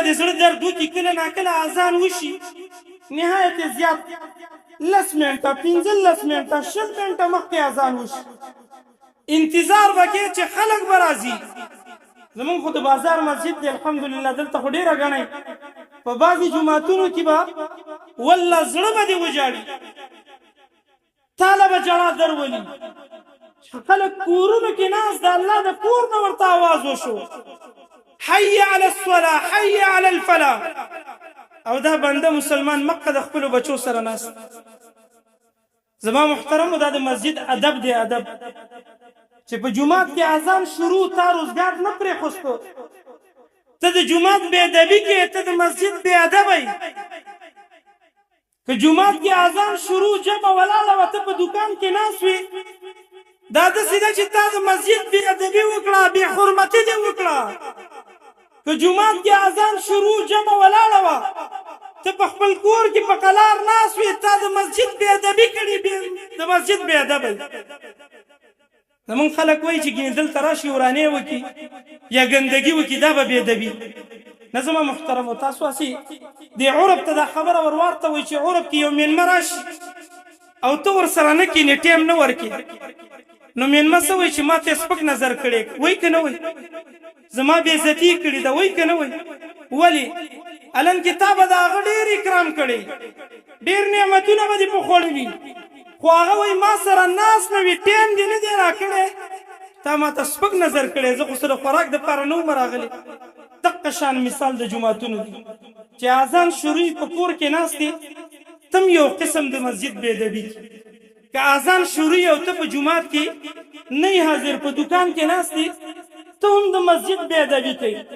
دې زړه درد وکړي کله ناکله اذان وشي نهایت زیات 10 منټه 15 منټه 20 منټه مخکې اذان وشي انتظار وکړي چې خلک به راځي زمونږ خو د بازار مسجد دی الحمدلله دلته خو ډېره ګڼئ په بعضې جوماتونو کې به والله زړه به دې وژاړي تاله به جړا درولي خلک کورونو کې ناست د الله د کور نه ورته آواز وشو حي على الصلاة حي على الفلاح او دا بنده مسلمان مکه د خپلو بچو سره ناست زما محترمو دا د مسجد ادب دی ادب چې په جومات کې اذان شروع تا روزګار نه پرېښستو ته د جومات بې ادبي کې ته د مسجد بې ادبی که جومات کې اذان شروع جمع ولاړه وه ته په دوکان کې ناست وې دا داسې ده چې تا د مسجد بې ادبي وکړه بې حرمتي دې وکړه که جومات کې اذان شروع جمع ولاړه وه ته په خپل کور کې په قلار ناست وې تا د مسجد بې ادبي کړې د مسجد بې ادبی زمونږ خلک وایي چې ګینې دلته راشي ورانې وکړي یا ګندګي وکړي دا به بې ادبي نه زما محترمو تاسو هسې دې عرب ته دا خبره ور وارته وایي چې عرب کې یو مېلمه راشي او ته ورسره نه کښېنې ټیم نه ورکړې نو مېلمه څه وایي چې ما ته یې سپک نظر کړی وایي که نه وایي زما بې عزتي یې کړې ده وایي که نه وایي ولې الن کې تا به د هغه ډېر اکرام کړی ډېر نعمتونه به دې په خوړلي خو هغه وایي ما سره ناست نه وي ټیم دې نه دی راکړی تا ما ته سپک نظر کړی زه خو سره خوراک دپاره نه وم راغلی دقه شان مثال د جوماتونو دی چې اذان شروع په کور کې ناست دی تم یو قسم د مسجد بې ادبي که اذان شروع او ته په جومات کې نه حاضر په دوکان کې ناست دی ته هم د مسجد بې ادبي کوي